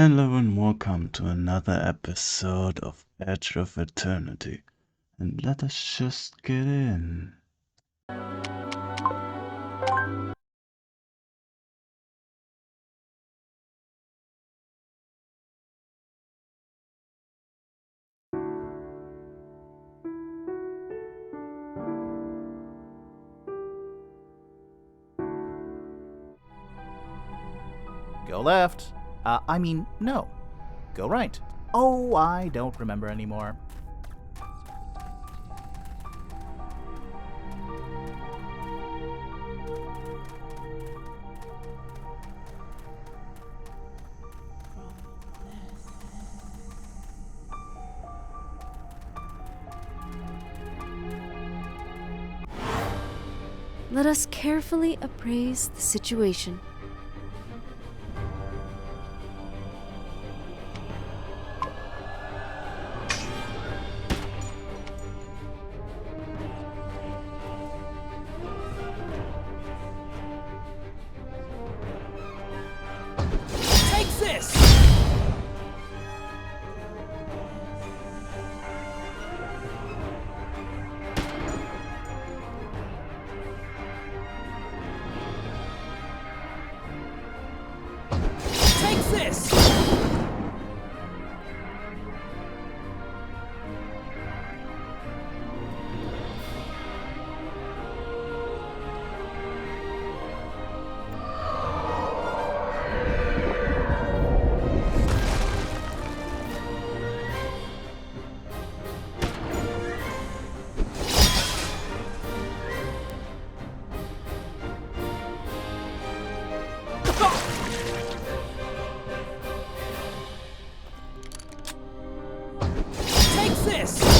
Hello and welcome to another episode of Edge of Eternity. And let us just get in. Go left. No. Go right. Oh, I don't remember anymore. Let us carefully appraise the situation. Take this! Take this! Take this!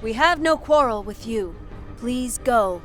We have no quarrel with you. Please go.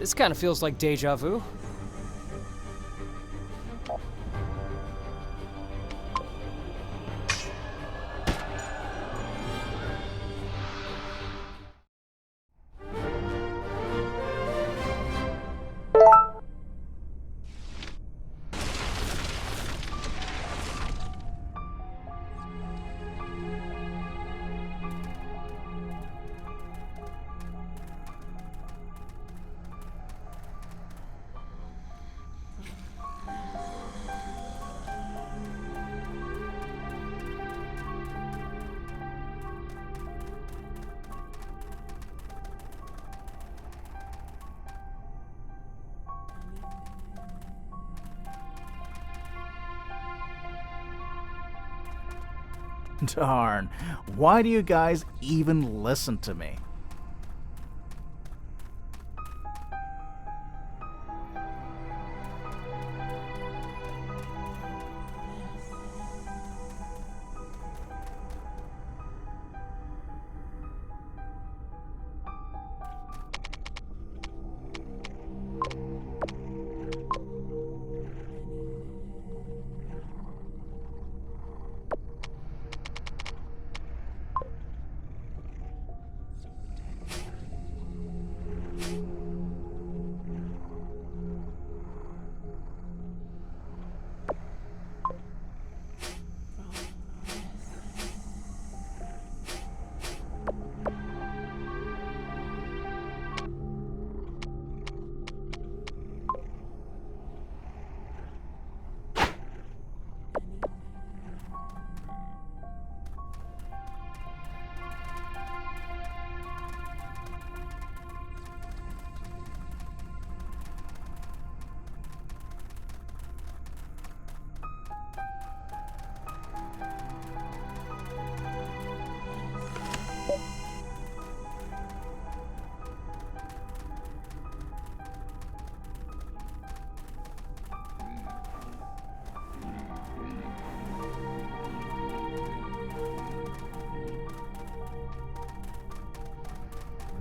This kind of feels like deja vu. Darn. Why do you guys even listen to me?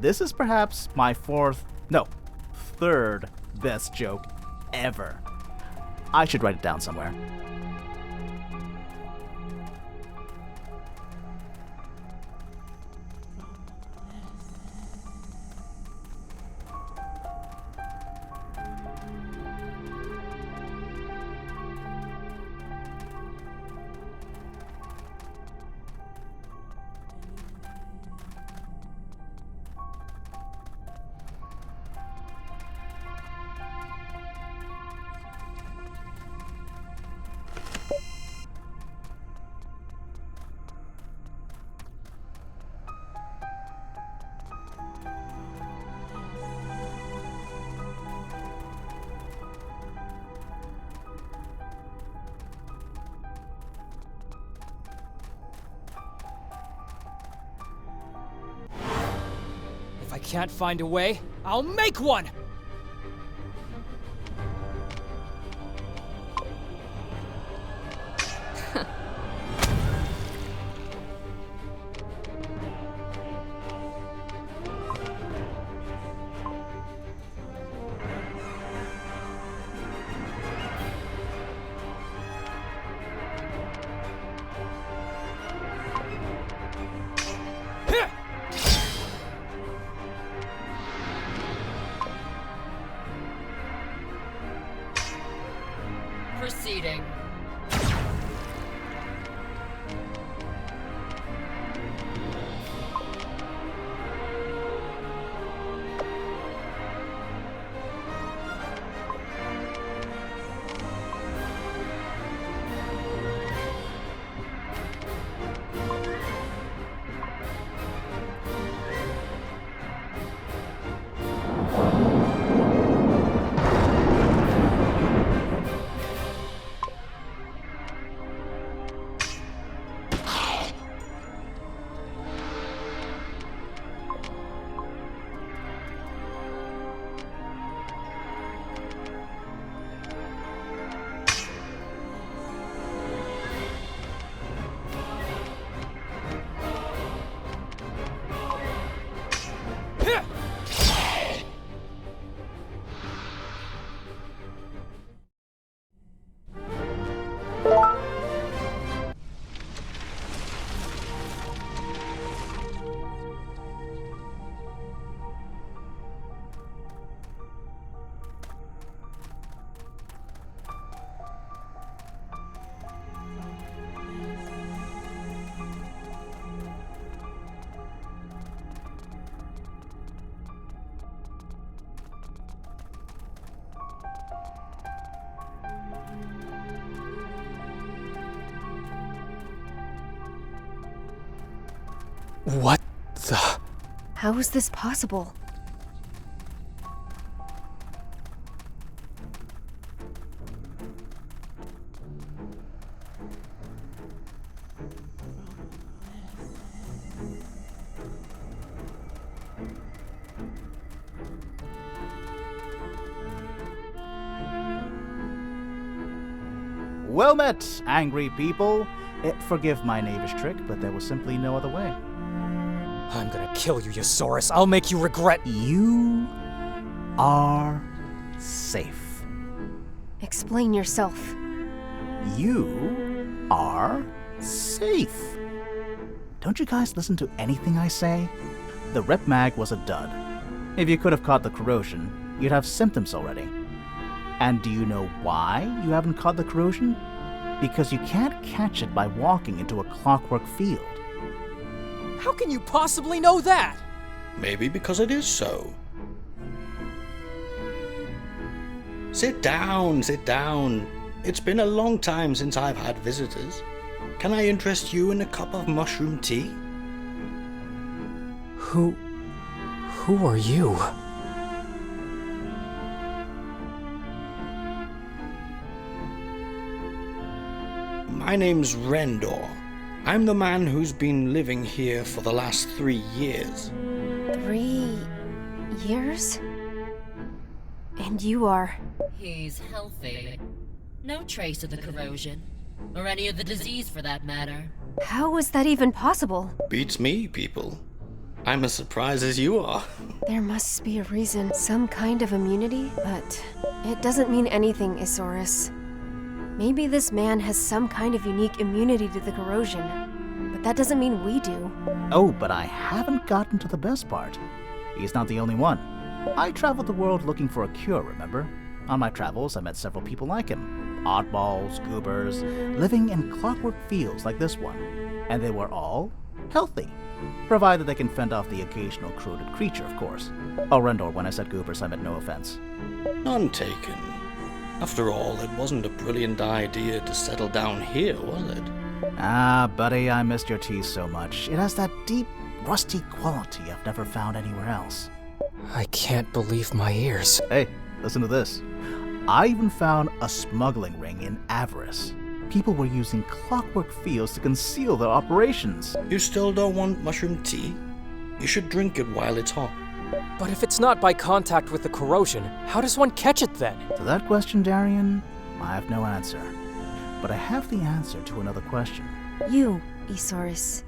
This is perhaps my third best joke ever. I should write it down somewhere. If I can't find a way, I'll make one! Proceeding. What the? How is this possible? Well met, angry people. Forgive my knavish trick, but there was simply no other way. I'm gonna kill you, Yosaurus. I'll make you regret. You are safe. Explain yourself. You are safe. Don't you guys listen to anything I say? The rep mag was a dud. If you could have caught the corrosion, you'd have symptoms already. And do you know why you haven't caught the corrosion? Because you can't catch it by walking into a clockwork field. How can you possibly know that? Maybe because it is so. Sit down, sit down. It's been a long time since I've had visitors. Can I interest you in a cup of mushroom tea? Who are you? My name's Rendor. I'm the man who's been living here for the last 3 years. 3 years? And you are... He's healthy. No trace of the corrosion. Or any of the disease for that matter. How is that even possible? Beats me, people. I'm as surprised as you are. There must be a reason. Some kind of immunity? But it doesn't mean anything, Isaurus. Maybe this man has some kind of unique immunity to the corrosion. But that doesn't mean we do. Oh, but I haven't gotten to the best part. He's not the only one. I traveled the world looking for a cure, remember? On my travels, I met several people like him. Oddballs, goobers, living in clockwork fields like this one. And they were all healthy. Provided they can fend off the occasional corroded creature, of course. Oh, Rendor, when I said goobers, I meant no offense. None taken. After all, it wasn't a brilliant idea to settle down here, was it? Ah, buddy, I missed your tea so much. It has that deep, rusty quality I've never found anywhere else. I can't believe my ears. Hey, listen to this. I even found a smuggling ring in Avarice. People were using clockwork fields to conceal their operations. You still don't want mushroom tea? You should drink it while it's hot. But if it's not by contact with the corrosion, how does one catch it then? To that question, Darian, I have no answer. But I have the answer to another question. You, Isaurus.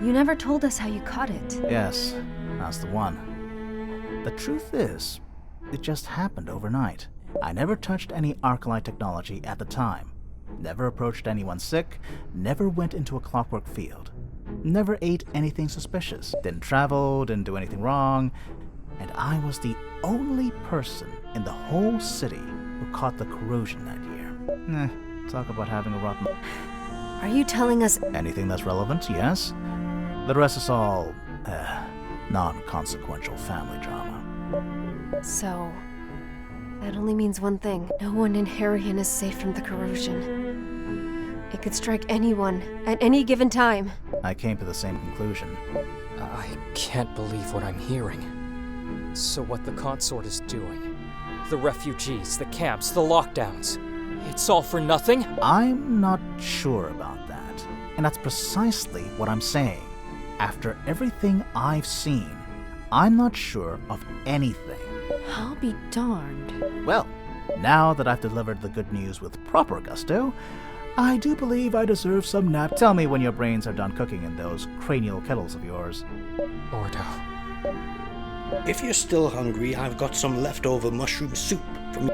You never told us how you caught it. Yes, that's the one. The truth is, it just happened overnight. I never touched any Arclight technology at the time. Never approached anyone sick, never went into a clockwork field. Never ate anything suspicious, didn't travel, didn't do anything wrong, and I was the only person in the whole city who caught the corrosion that year. Talk about having a rotten... Are you telling us... Anything that's relevant, yes. The rest is all, non-consequential family drama. So... that only means one thing. No one in Harrion is safe from the corrosion. It could strike anyone, at any given time. I came to the same conclusion. I can't believe what I'm hearing. So what the consort is doing, the refugees, the camps, the lockdowns, it's all for nothing? I'm not sure about that. And that's precisely what I'm saying. After everything I've seen, I'm not sure of anything. I'll be darned. Well, now that I've delivered the good news with proper gusto, I do believe I deserve some nap. Tell me when your brains are done cooking in those cranial kettles of yours. Ordo. If you're still hungry, I've got some leftover mushroom soup from...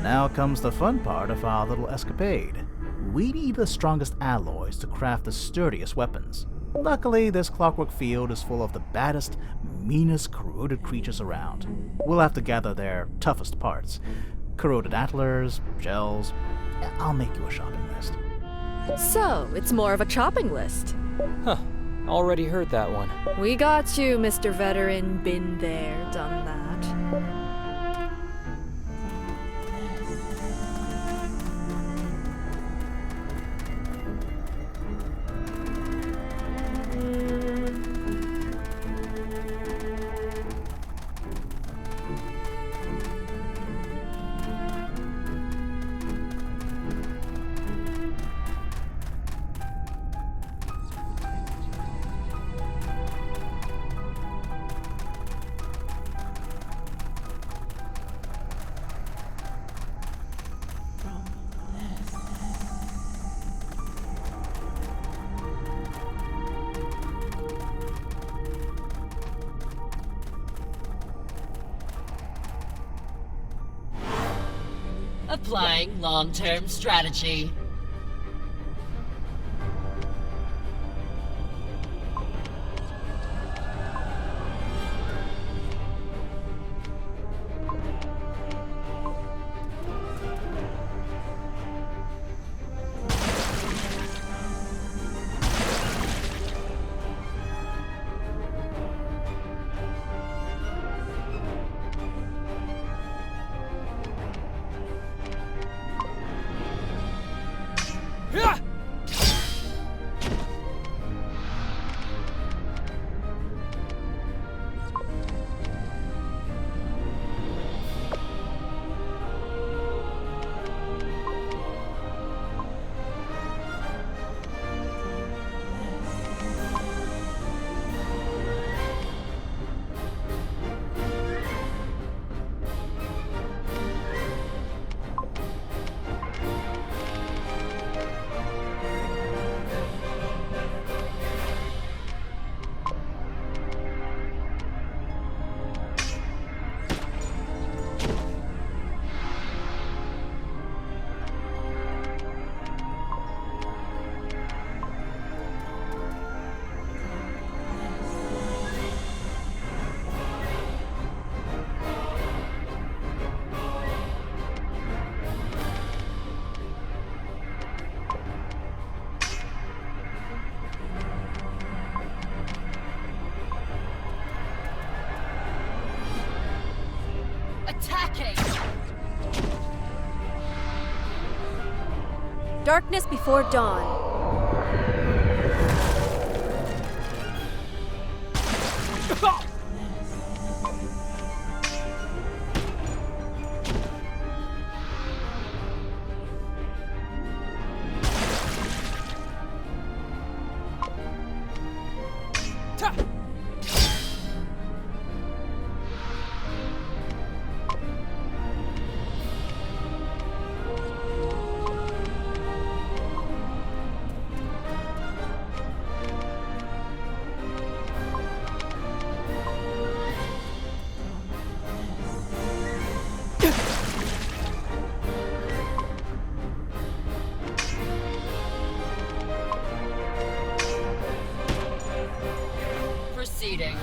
Now comes the fun part of our little escapade. We need the strongest alloys to craft the sturdiest weapons. Luckily, this clockwork field is full of the baddest, meanest corroded creatures around. We'll have to gather their toughest parts. Corroded antlers, shells. I'll make you a shopping list. So, it's more of a chopping list. Huh. Already heard that one. We got you, Mr. Veteran. Been there, done that. Applying long-term strategy. Attacking! Darkness before dawn. Proceeding.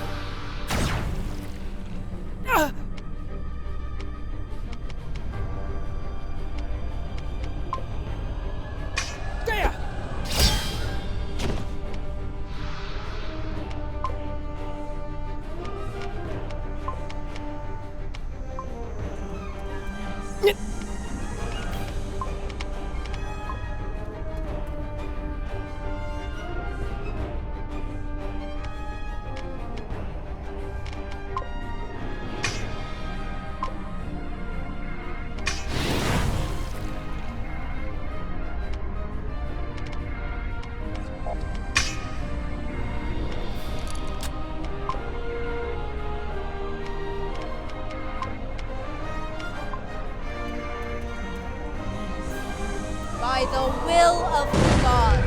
By the will of the gods.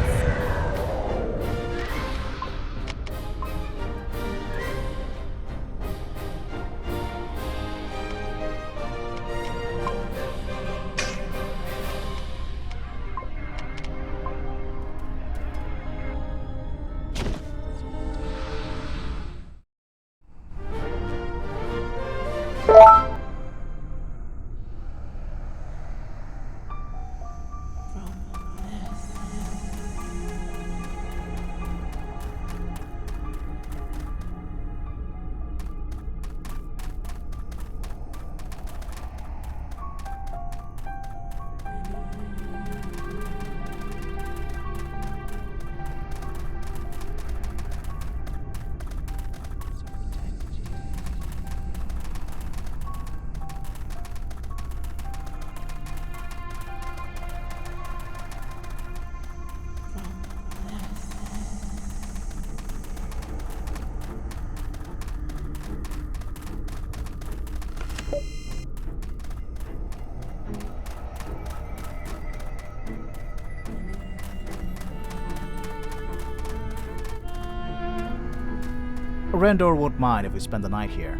Rendor won't mind if we spend the night here.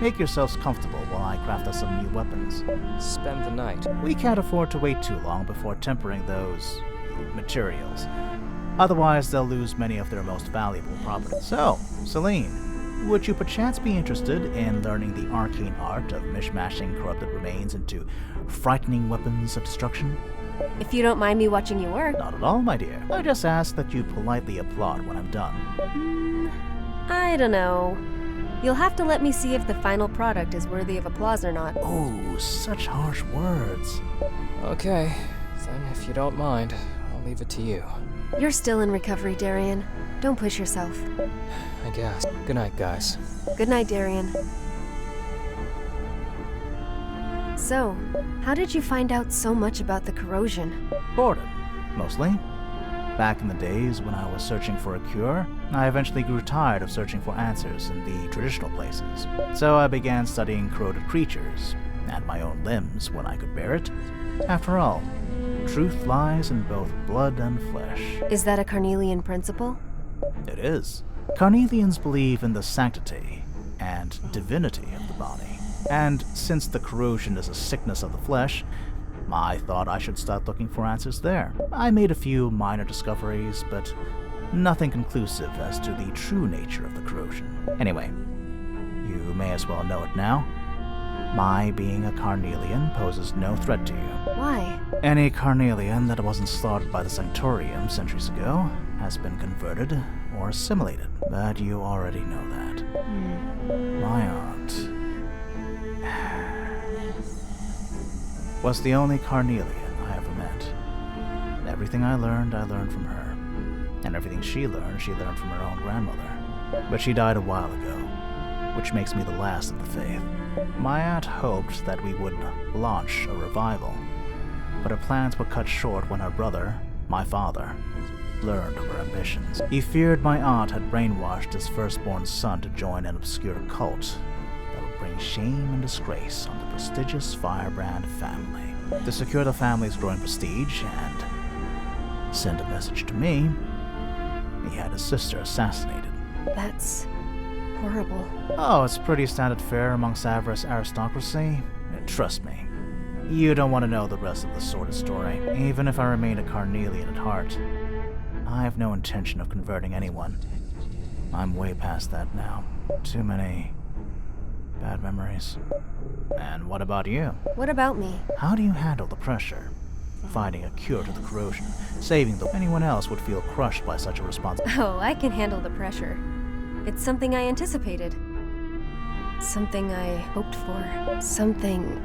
Make yourselves comfortable while I craft us some new weapons. Spend the night. We can't afford to wait too long before tempering those materials. Otherwise, they'll lose many of their most valuable properties. So, Celine, would you perchance be interested in learning the arcane art of mishmashing corrupted remains into frightening weapons of destruction? If you don't mind me watching you work. Not at all, my dear. I just ask that you politely applaud when I'm done. I don't know. You'll have to let me see if the final product is worthy of applause or not. Oh, such harsh words. Okay, then if you don't mind, I'll leave it to you. You're still in recovery, Darian. Don't push yourself. I guess. Good night, guys. Good night, Darian. So, how did you find out so much about the corrosion? Boredom, mostly. Back in the days when I was searching for a cure, I eventually grew tired of searching for answers in the traditional places. So I began studying corroded creatures, and my own limbs when I could bear it. After all, truth lies in both blood and flesh. Is that a Carnelian principle? It is. Carnelians believe in the sanctity and divinity of the body. And since the corrosion is a sickness of the flesh, I thought I should start looking for answers there. I made a few minor discoveries, but nothing conclusive as to the true nature of the corrosion. Anyway, you may as well know it now. My being a Carnelian poses no threat to you. Why? Any Carnelian that wasn't slaughtered by the Sanctorium centuries ago has been converted or assimilated, but you already know that. My aunt was the only Carnelian I ever met. Everything I learned from her. And everything she learned from her own grandmother. But she died a while ago, which makes me the last of the faith. My aunt hoped that we would launch a revival, but her plans were cut short when her brother, my father, learned of her ambitions. He feared my aunt had brainwashed his firstborn son to join an obscure cult that would bring shame and disgrace on the prestigious Firebrand family. To secure the family's growing prestige and send a message to me, he had his sister assassinated. That's horrible. Oh, it's pretty standard fare among Savras aristocracy. Trust me, you don't want to know the rest of the sordid story. Even if I remain a Carnelian at heart, I have no intention of converting anyone. I'm way past that now. Too many bad memories. And what about you? What about me? How do you handle the pressure? Finding a cure to the corrosion, saving the anyone else would feel crushed by such a responsibility. Oh, I can handle the pressure. It's something I anticipated. Something I hoped for. Something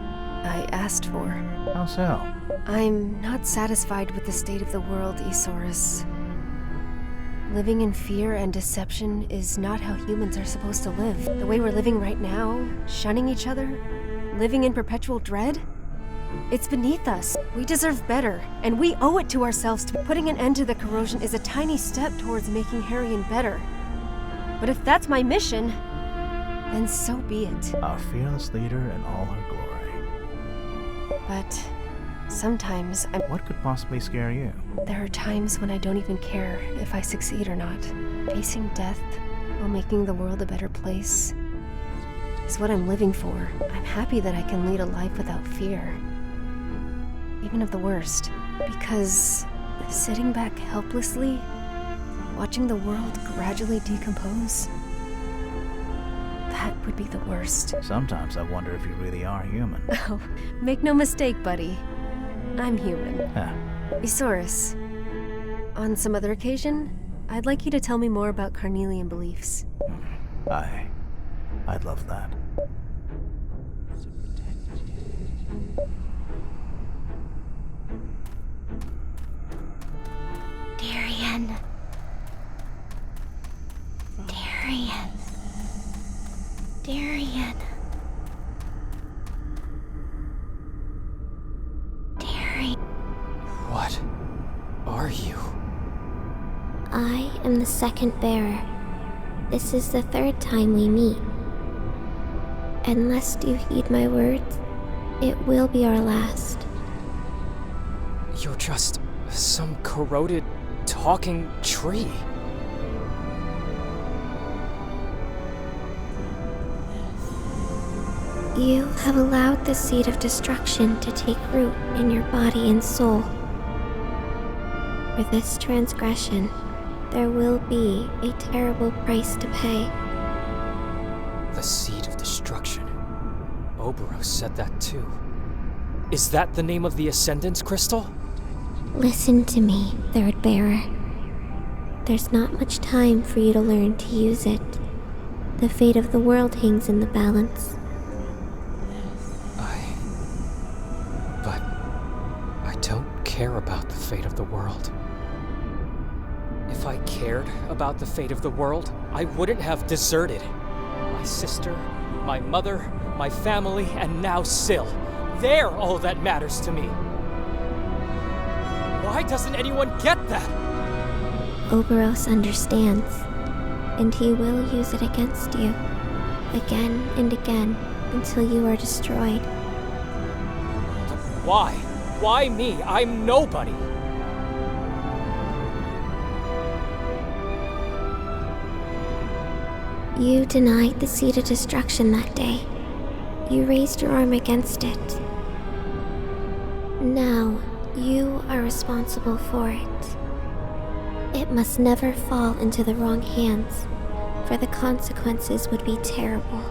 I asked for. How so? I'm not satisfied with the state of the world, Isaurus. Living in fear and deception is not how humans are supposed to live. The way we're living right now, shunning each other, living in perpetual dread, it's beneath us. We deserve better, and we owe it to ourselves to putting an end to the corrosion is a tiny step towards making Harrion better. But if that's my mission, then so be it. Our fearless leader in all her glory. But sometimes What could possibly scare you? there are times when I don't even care if I succeed or not. Facing death while making the world a better place is what I'm living for. I'm happy that I can lead a life without fear, even of the worst. Because sitting back helplessly, watching the world gradually decompose, that would be the worst. Sometimes I wonder if you really are human. Oh, make no mistake, buddy. I'm human. Huh. Isaurus, on some other occasion, I'd like you to tell me more about Carnelian beliefs. I'd love that. Darian. Darian. What are you? I am the second bearer. This is the third time we meet. Unless you heed my words, it will be our last. You're just some corroded, talking tree. You have allowed the seed of destruction to take root in your body and soul. For this transgression, there will be a terrible price to pay. The seed of destruction. Oberos said that too. Is that the name of the Ascendance Crystal? Listen to me, Third Bearer. There's not much time for you to learn to use it. The fate of the world hangs in the balance. But I don't care about the fate of the world. If I cared about the fate of the world, I wouldn't have deserted. My sister, my mother, my family, and now Syl. They're all that matters to me. Why doesn't anyone get that? Oberos understands, and he will use it against you, again and again, until you are destroyed. But why? Why me? I'm nobody. You denied the seed of destruction that day. You raised your arm against it. Now, you are responsible for it. It must never fall into the wrong hands, for the consequences would be terrible.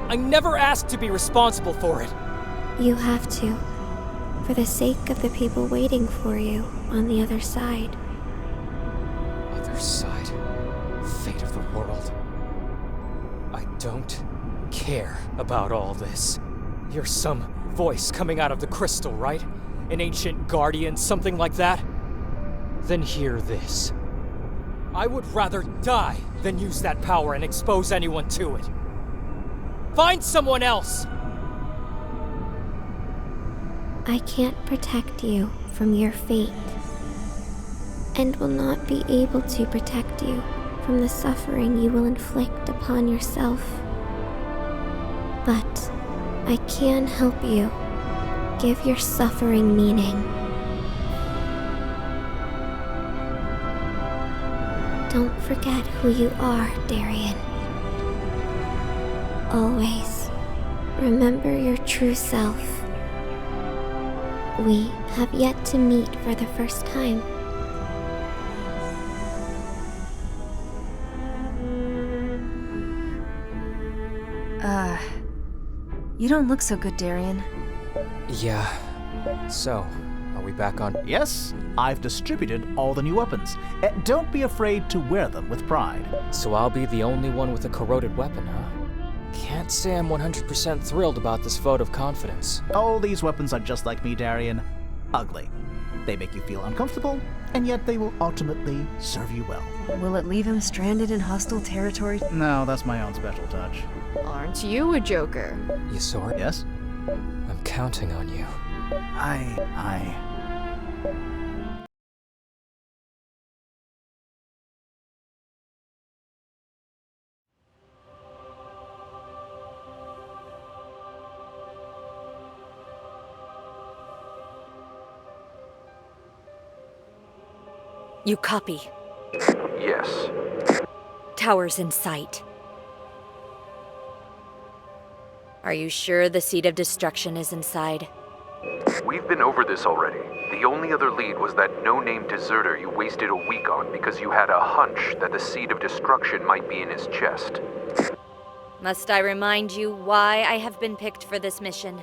I never asked to be responsible for it. You have to, for the sake of the people waiting for you on the other side. Other side? Fate of the world. I don't care about all this. You're some voice coming out of the crystal, right? An ancient guardian, something like that? Then hear this. I would rather die than use that power and expose anyone to it. Find someone else! I can't protect you from your fate, and will not be able to protect you from the suffering you will inflict upon yourself. But I can help you give your suffering meaning. Don't forget who you are, Darien. Always remember your true self. We have yet to meet for the first time. You don't look so good, Darien. Yeah. So, are we back on? Yes, I've distributed all the new weapons. Don't be afraid to wear them with pride. So I'll be the only one with a corroded weapon, huh? Can't say I'm 100% thrilled about this vote of confidence. All these weapons are just like me, Darien. Ugly. They make you feel uncomfortable, and yet they will ultimately serve you well. Will it leave him stranded in hostile territory? No, that's my own special touch. Aren't you a joker? Ysor? Yes? I'm counting on you. You copy. Yes. Tower's in sight. Are you sure the Seed of Destruction is inside? We've been over this already. The only other lead was that no-name deserter you wasted a week on because you had a hunch that the Seed of Destruction might be in his chest. Must I remind you why I have been picked for this mission?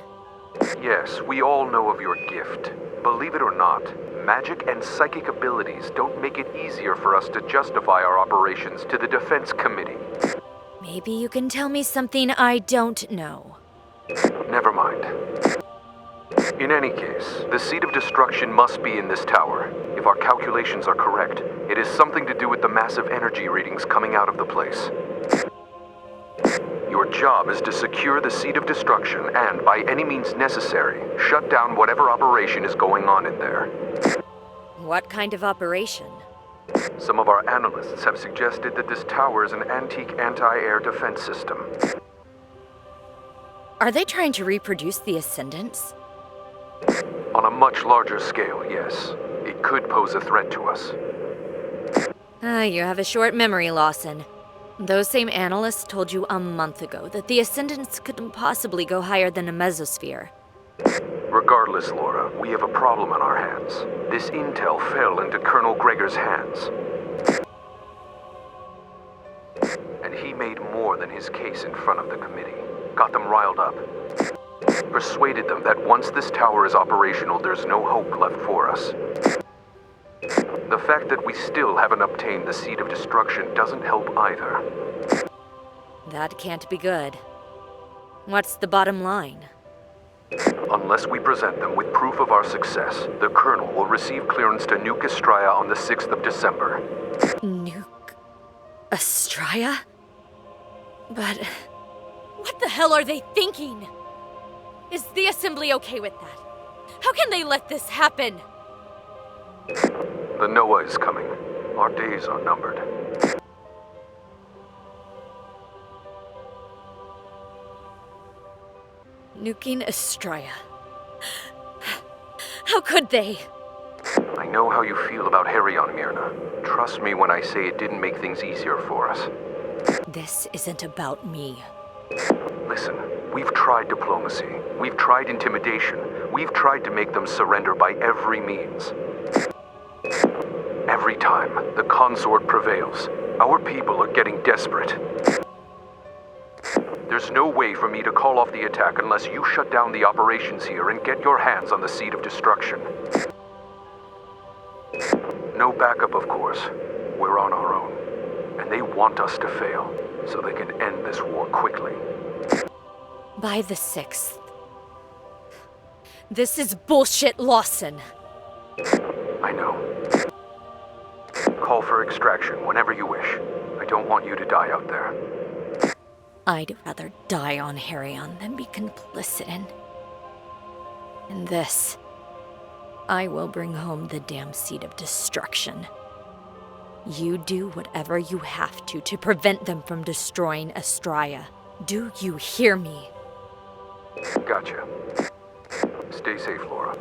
Yes, we all know of your gift. Believe it or not, magic and psychic abilities don't make it easier for us to justify our operations to the Defense Committee. Maybe you can tell me something I don't know. Never mind. In any case, the Seed of Destruction must be in this tower. If our calculations are correct, it is something to do with the massive energy readings coming out of the place. Your job is to secure the Seed of Destruction and, by any means necessary, shut down whatever operation is going on in there. What kind of operation? Some of our analysts have suggested that this tower is an antique anti-air defense system. Are they trying to reproduce the Ascendants? On a much larger scale, yes. It could pose a threat to us. You have a short memory, Lawson. Those same analysts told you a month ago that the Ascendants couldn't possibly go higher than a mesosphere. Regardless, Laura, we have a problem on our hands. This intel fell into Colonel Gregor's hands. And he made more than his case in front of the committee. Got them riled up. Persuaded them that once this tower is operational, there's no hope left for us. The fact that we still haven't obtained the Seed of Destruction doesn't help either. That can't be good. What's the bottom line? Unless we present them with proof of our success, the Colonel will receive clearance to nuke Estraya on the 6th of December. Nuke Estraya? But what the hell are they thinking? Is the Assembly okay with that? How can they let this happen? The Noah is coming. Our days are numbered. Nuking Estraya. How could they? I know how you feel about Herrion, Myrna. Trust me when I say it didn't make things easier for us. This isn't about me. Listen, we've tried diplomacy. We've tried intimidation. We've tried to make them surrender by every means. Every time, the consort prevails. Our people are getting desperate. There's no way for me to call off the attack unless you shut down the operations here and get your hands on the Seed of Destruction. No backup, of course. We're on our own. And they want us to fail, so they can end this war quickly. By the 6th. This is bullshit, Lawson. I know. Call for extraction whenever you wish. I don't want you to die out there. I'd rather die on Herrion than be complicit in this. I will bring home the damn Seed of Destruction. You do whatever you have to prevent them from destroying Estraya. Do you hear me? Gotcha. Stay safe, Laura.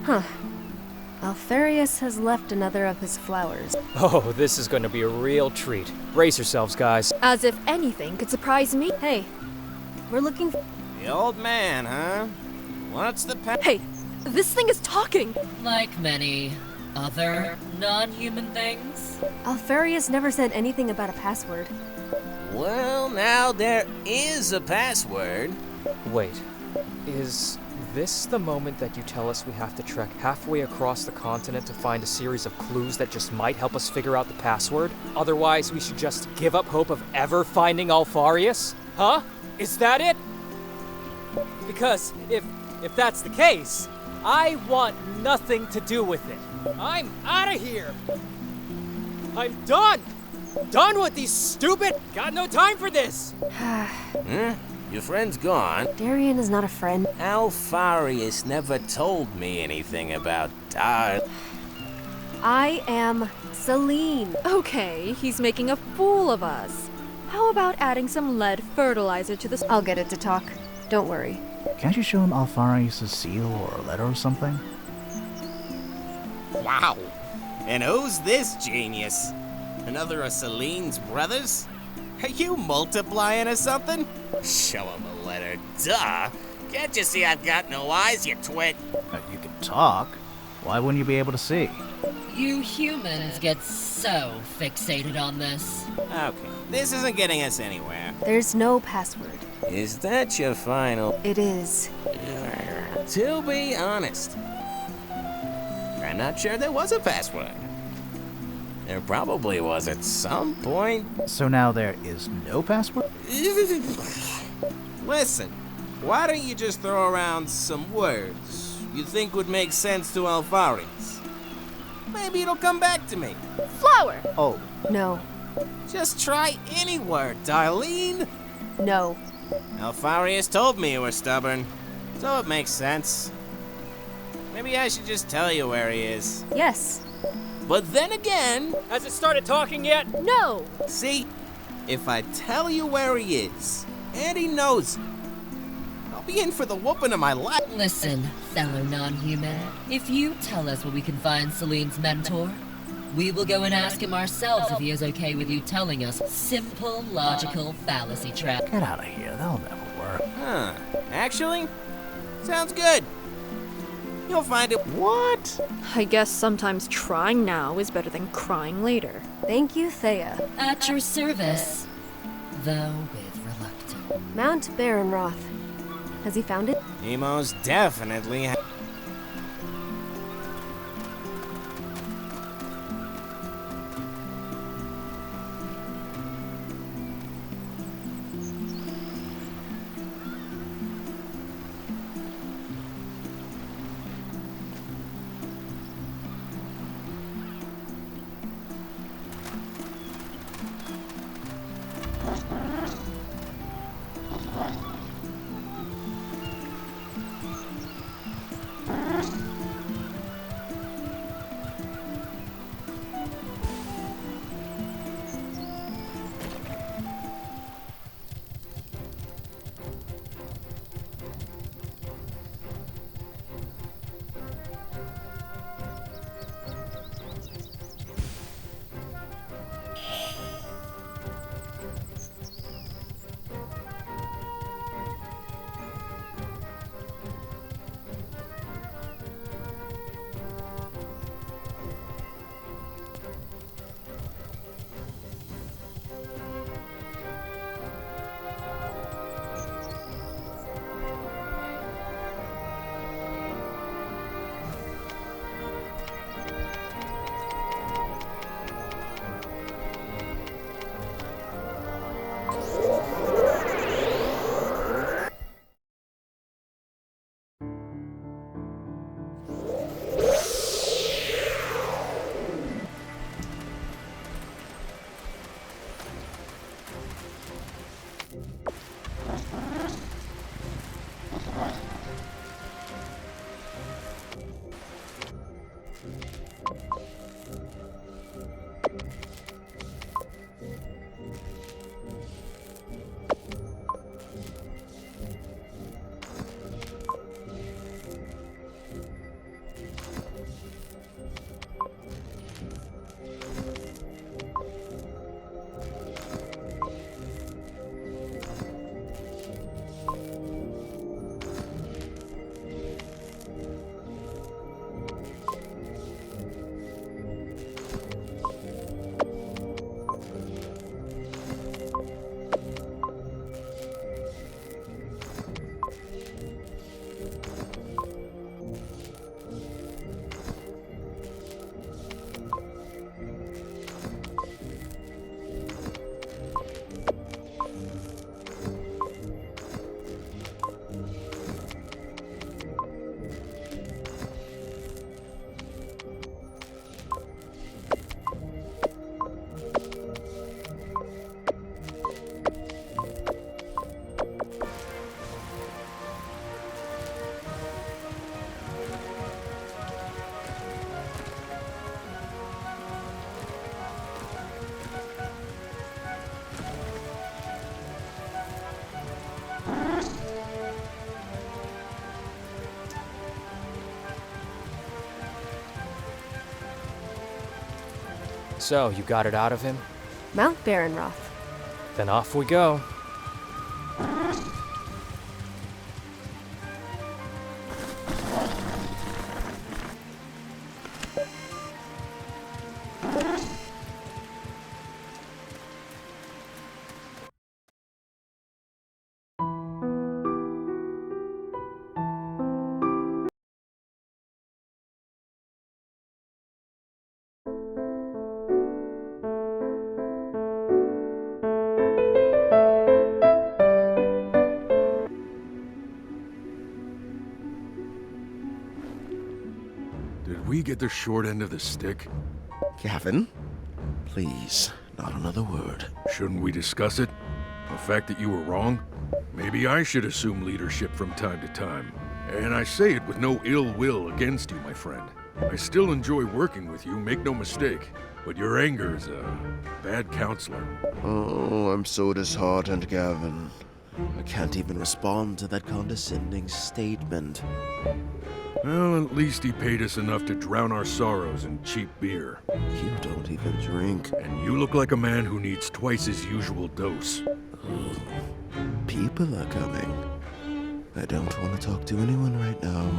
Huh. Alfarius has left another of his flowers. Oh, this is going to be a real treat. Brace yourselves, guys. As if anything could surprise me. Hey, we're looking for... The old man, huh? What's the Hey, this thing is talking! Like many other non-human things. Alfarius never said anything about a password. Well, now there is a password. Wait, is this the moment that you tell us we have to trek halfway across the continent to find a series of clues that just might help us figure out the password? Otherwise, we should just give up hope of ever finding Alfarius? Huh? Is that it? Because if that's the case, I want nothing to do with it. I'm out of here. I'm done. Done with these stupid. Got no time for this. Your friend's gone. Darian is not a friend. Alfarius never told me anything about I am Celine. Okay, he's making a fool of us. How about adding some lead fertilizer to this? I'll get it to talk. Don't worry. Can't you show him Alfarius' seal or a letter or something? Wow. And who's this genius? Another of Celine's brothers? Are you multiplying or something? Show him a letter. Duh. Can't you see I've got no eyes, you twit? You can talk. Why wouldn't you be able to see? You humans get so fixated on this. Okay, this isn't getting us anywhere. There's no password. Is that your final? It is. To be honest, I'm not sure there was a password. There probably was at some point. So now there is no password? Listen, why don't you just throw around some words you think would make sense to Alfarius? Maybe it'll come back to me. Flower! Oh. No. Just try any word, Darlene. No. Alfarius told me you were stubborn, so it makes sense. Maybe I should just tell you where he is. Yes. But then again... Has it started talking yet? No! See, if I tell you where he is, and he knows it, I'll be in for the whooping of my life. Listen, fellow non-human. If you tell us where we can find Celine's mentor, we will go and ask him ourselves if he is okay with you telling us simple, logical fallacy trap. Get out of here. That'll never work. Huh. Actually, sounds good. You'll find it. What? I guess sometimes trying now is better than crying later. Thank you, Thea. At your service, though with reluctance. Mount Baronroth. Has he found it? He most definitely has. So, you got it out of him? Mount Barenroth. Then off we go. Did we get the short end of the stick? Gavin, please, not another word. Shouldn't we discuss it? The fact that you were wrong? Maybe I should assume leadership from time to time. And I say it with no ill will against you, my friend. I still enjoy working with you, make no mistake. But your anger is a bad counselor. Oh, I'm so disheartened, Gavin. I can't even respond to that condescending statement. Well, at least he paid us enough to drown our sorrows in cheap beer. You don't even drink. And you look like a man who needs twice his usual dose. Oh, people are coming. I don't want to talk to anyone right now.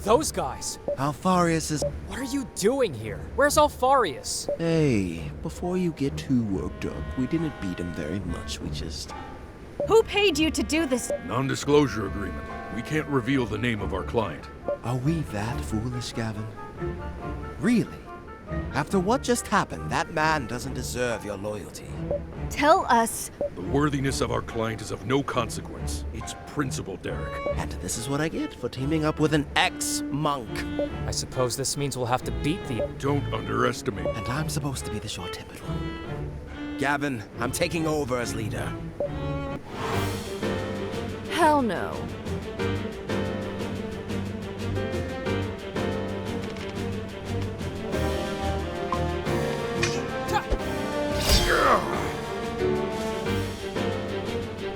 Those guys! Alfarius is... What are you doing here? Where's Alfarius? Hey, before you get too worked up, we didn't beat him very much, we just... Who paid you to do this? Non-disclosure agreement. We can't reveal the name of our client. Are we that foolish, Gavin? Really? After what just happened, that man doesn't deserve your loyalty. Tell us. The worthiness of our client is of no consequence. It's principle, Derek. And this is what I get for teaming up with an ex-monk. I suppose this means we'll have to beat the... Don't underestimate. And I'm supposed to be the short-tempered one. Gavin, I'm taking over as leader. Hell no.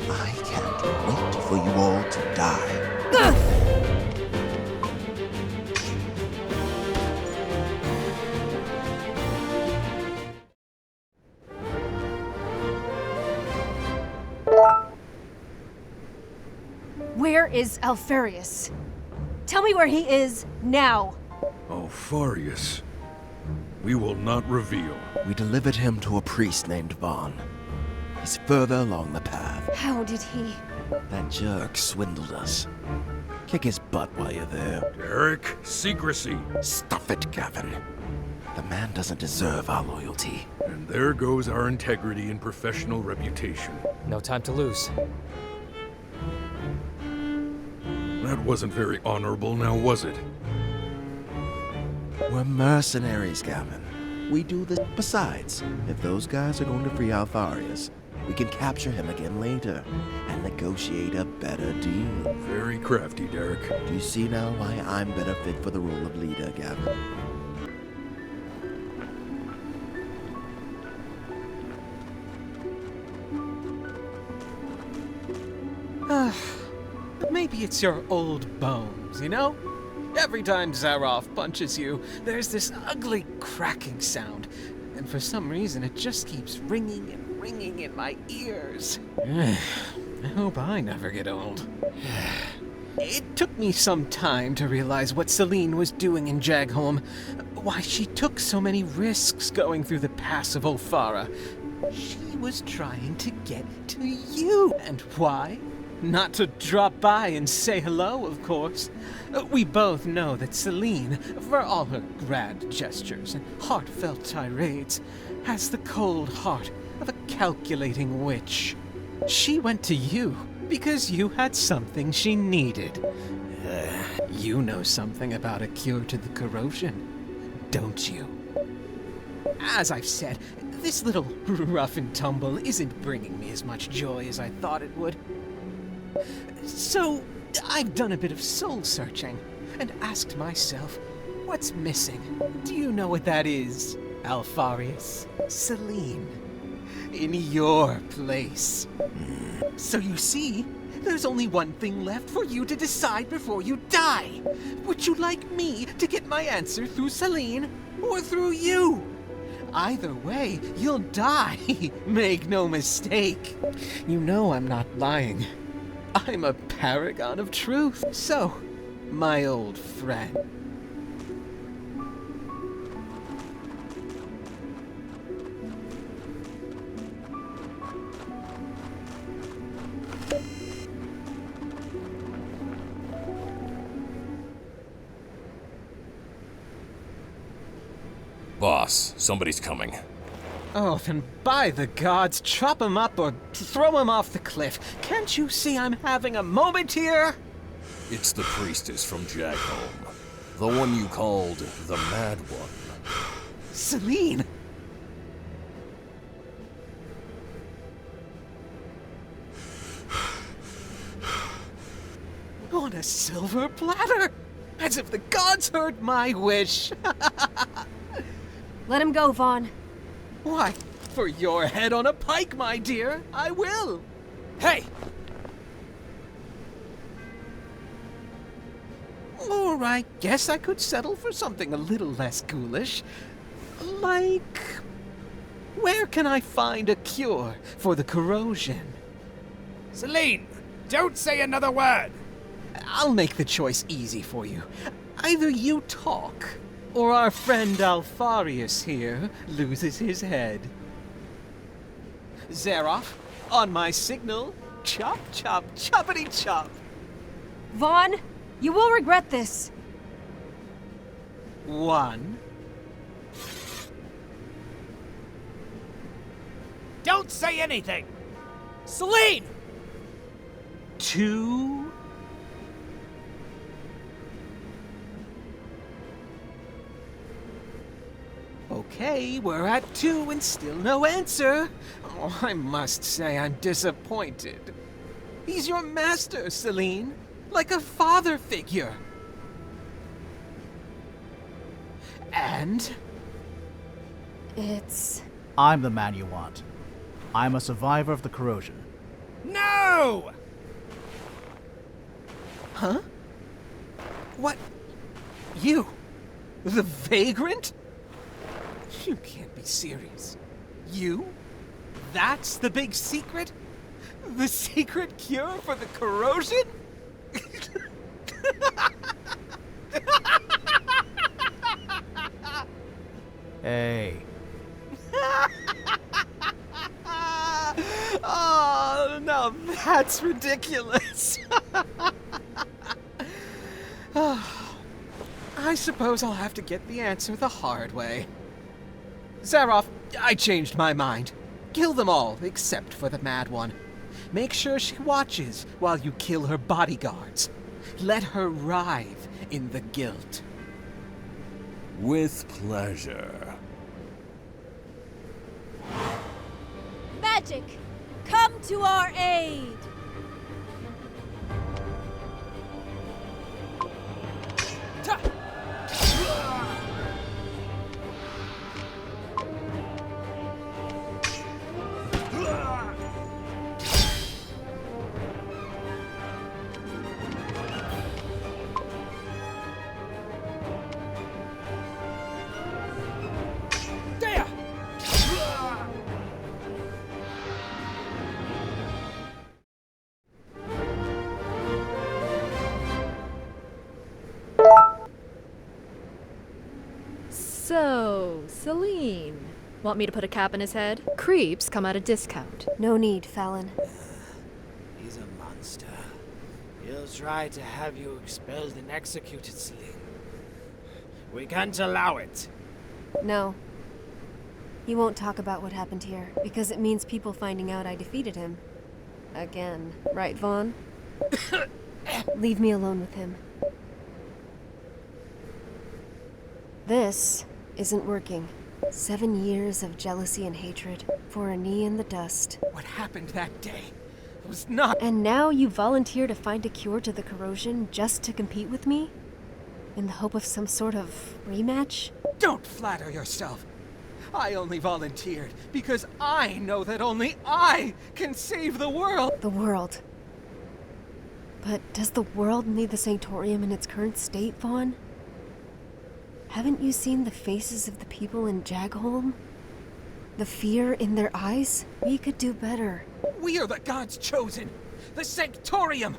I can't wait for you all to die. Where is Alfarius? Tell me where he is now. Alfarius. We will not reveal. We delivered him to a priest named Vaughn. He's further along the path. How did he? That jerk swindled us. Kick his butt while you're there. Derek, secrecy. Stuff it, Gavin. The man doesn't deserve our loyalty. And there goes our integrity and professional reputation. No time to lose. That wasn't very honorable, now was it? We're mercenaries, Gavin. We do this. Besides, if those guys are going to free Alfarius, we can capture him again later and negotiate a better deal. Very crafty, Derek. Do you see now why I'm better fit for the role of leader, Gavin? Maybe it's your old bones, you know? Every time Zaroff punches you, there's this ugly cracking sound. And for some reason, it just keeps ringing and ringing in my ears. I hope I never get old. It took me some time to realize what Celine was doing in Jagholm. Why she took so many risks going through the pass of Ulfara. She was trying to get to you. And why? Not to drop by and say hello, of course. We both know that Celine, for all her grand gestures and heartfelt tirades, has the cold heart of a calculating witch. She went to you because you had something she needed. You know something about a cure to the corrosion, don't you? As I've said, this little rough and tumble isn't bringing me as much joy as I thought it would. So, I've done a bit of soul searching and asked myself, what's missing? Do you know what that is? Alfarius. Celine. In your place. So you see, there's only one thing left for you to decide before you die. Would you like me to get my answer through Celine or through you? Either way, you'll die. Make no mistake. You know I'm not lying. I'm a paragon of truth. So, my old friend. Boss, somebody's coming. Oh, then by the gods, chop him up or throw him off the cliff. Can't you see I'm having a moment here? It's the priestess from Jagholm. The one you called the Mad One. Celine! On a silver platter! As if the gods heard my wish! Let him go, Vaughn. Why, for your head on a pike, my dear, I will! Hey! Or I guess I could settle for something a little less ghoulish. Like... where can I find a cure for the corrosion? Celine, don't say another word! I'll make the choice easy for you. Either you talk, or our friend Alfarius here loses his head. Zaroff, on my signal, chop, chop, choppity chop. Vaughn, you will regret this. 1. Don't say anything! Celine! 2. Okay, we're at 2 and still no answer. Oh, I must say I'm disappointed. He's your master, Celine. Like a father figure. And? It's... I'm the man you want. I'm a survivor of the corrosion. No! Huh? What? You? The vagrant? You can't be serious. You? That's the big secret? The secret cure for the corrosion? Hey. Oh, now that's ridiculous. I suppose I'll have to get the answer the hard way. Zaroff, I changed my mind. Kill them all, except for the Mad One. Make sure she watches while you kill her bodyguards. Let her writhe in the guilt. With pleasure. Magic, come to our aid! So, Celine. Want me to put a cap on his head? Creeps come at a discount. No need, Fallon. He's a monster. He'll try to have you expelled and executed, Celine. We can't allow it. No. He won't talk about what happened here, because it means people finding out I defeated him. Again. Right, Vaughn? Leave me alone with him. This isn't working. 7 years of jealousy and hatred for a knee in the dust. What happened that day was not... And now you volunteer to find a cure to the corrosion just to compete with me? In the hope of some sort of rematch? Don't flatter yourself. I only volunteered because I know that only I can save the world. The world. But does the world need the Sanctorium in its current state, Vaughn? Haven't you seen the faces of the people in Jagholm? The fear in their eyes? We could do better. We are the gods chosen. The Sanctorium.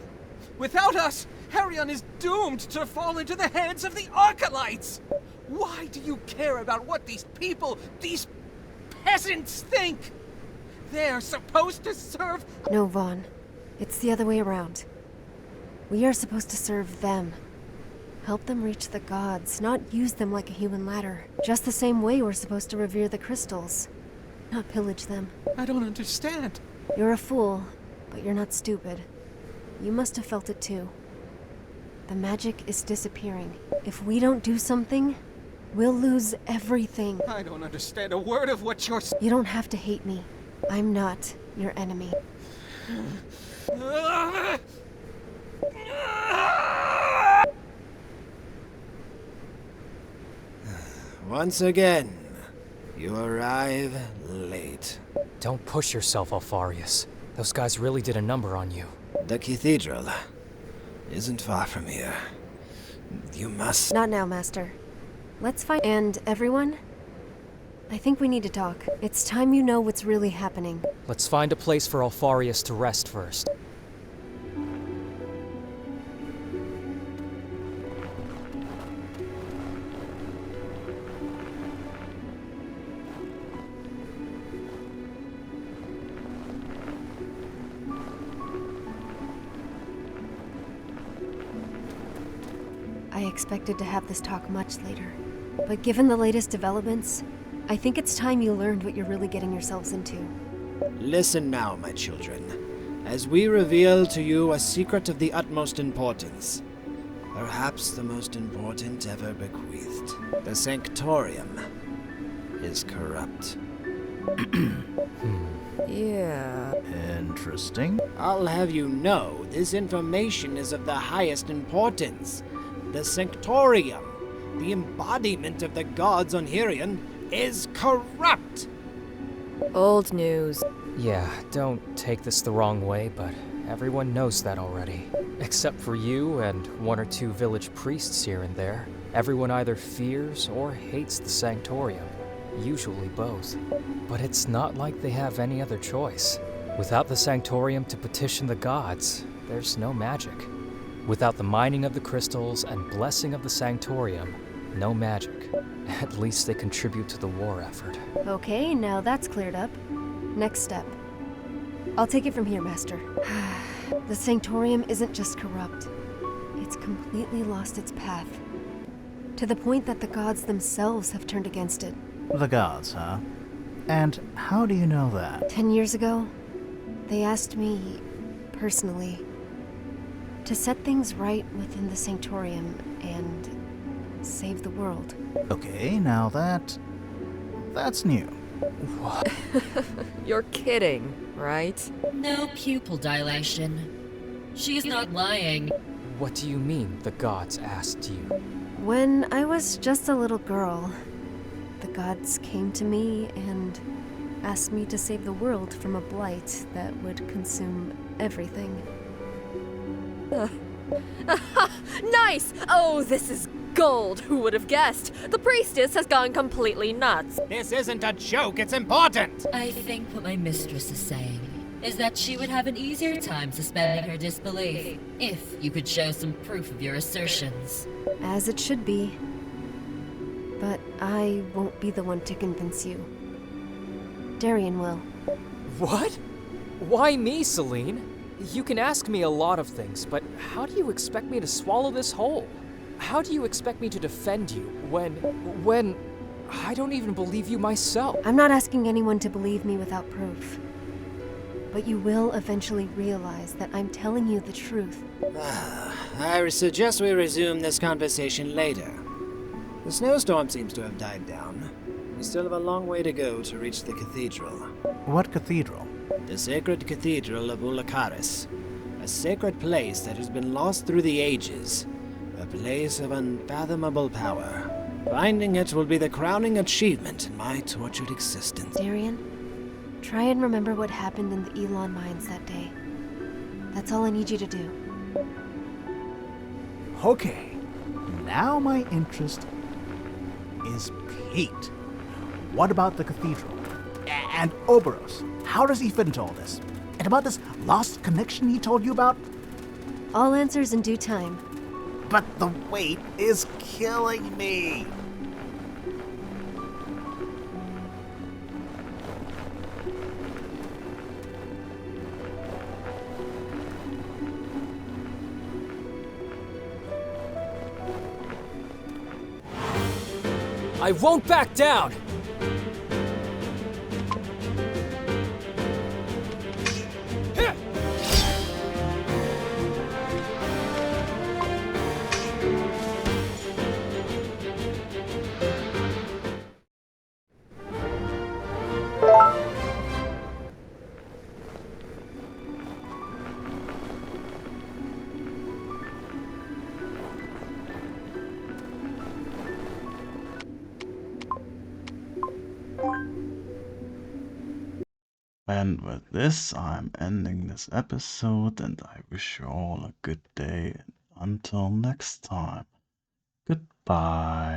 Without us, Herion is doomed to fall into the hands of the Archelites. Why do you care about what these people, these peasants think? They're supposed to serve... No, Vaughn. It's the other way around. We are supposed to serve them. Help them reach the gods, not use them like a human ladder. Just the same way we're supposed to revere the crystals, not pillage them. I don't understand. You're a fool, but you're not stupid. You must have felt it too. The magic is disappearing. If we don't do something, we'll lose everything. I don't understand a word of what you're... You don't have to hate me. I'm not your enemy. Once again, you arrive late. Don't push yourself, Alfarius. Those guys really did a number on you. The cathedral isn't far from here. You must... Not now, Master. Let's find... And everyone? I think we need to talk. It's time you know what's really happening. Let's find a place for Alfarius to rest first. I expected to have this talk much later. But given the latest developments, I think it's time you learned what you're really getting yourselves into. Listen now, my children, as we reveal to you a secret of the utmost importance. Perhaps the most important ever bequeathed. The Sanctorium is corrupt. Yeah. Interesting. I'll have you know, this information is of the highest importance. The Sanctorium, the embodiment of the gods on Herion, is corrupt! Old news. Yeah, don't take this the wrong way, but everyone knows that already. Except for you and one or two village priests here and there. Everyone either fears or hates the Sanctorium. Usually both. But it's not like they have any other choice. Without the Sanctorium to petition the gods, there's no magic. Without the mining of the crystals and blessing of the Sanctorium, no magic. At least they contribute to the war effort. Okay, now that's cleared up. Next step. I'll take it from here, Master. The Sanctorium isn't just corrupt. It's completely lost its path. To the point that the gods themselves have turned against it. The gods, huh? And how do you know that? 10 years ago, they asked me, personally, to set things right within the Sanctorium and save the world. Okay, now that's new. What? You're kidding, right? No pupil dilation. She's not lying. What do you mean, the gods asked you? When I was just a little girl, the gods came to me and asked me to save the world from a blight that would consume everything. Nice! Oh, this is gold! Who would have guessed? The priestess has gone completely nuts. This isn't a joke, it's important! I think what my mistress is saying is that she would have an easier time suspending her disbelief if you could show some proof of your assertions. As it should be. But I won't be the one to convince you. Darian will. What? Why me, Celine? You can ask me a lot of things, but how do you expect me to swallow this whole? How do you expect me to defend you when I don't even believe you myself? I'm not asking anyone to believe me without proof. But you will eventually realize that I'm telling you the truth. I suggest we resume this conversation later. The snowstorm seems to have died down. We still have a long way to go to reach the cathedral. What cathedral? The sacred cathedral of Ulakaris. A sacred place that has been lost through the ages. A place of unfathomable power. Finding it will be the crowning achievement in my tortured existence. Darian, try and remember what happened in the Elon mines that day. That's all I need you to do. Okay, now my interest is piqued. What about the cathedral? And Oberos? How does he fit into all this? And about this lost connection he told you about? All answers in due time. But the wait is killing me. I won't back down! And with this, I'm ending this episode, and I wish you all a good day. And until next time, goodbye.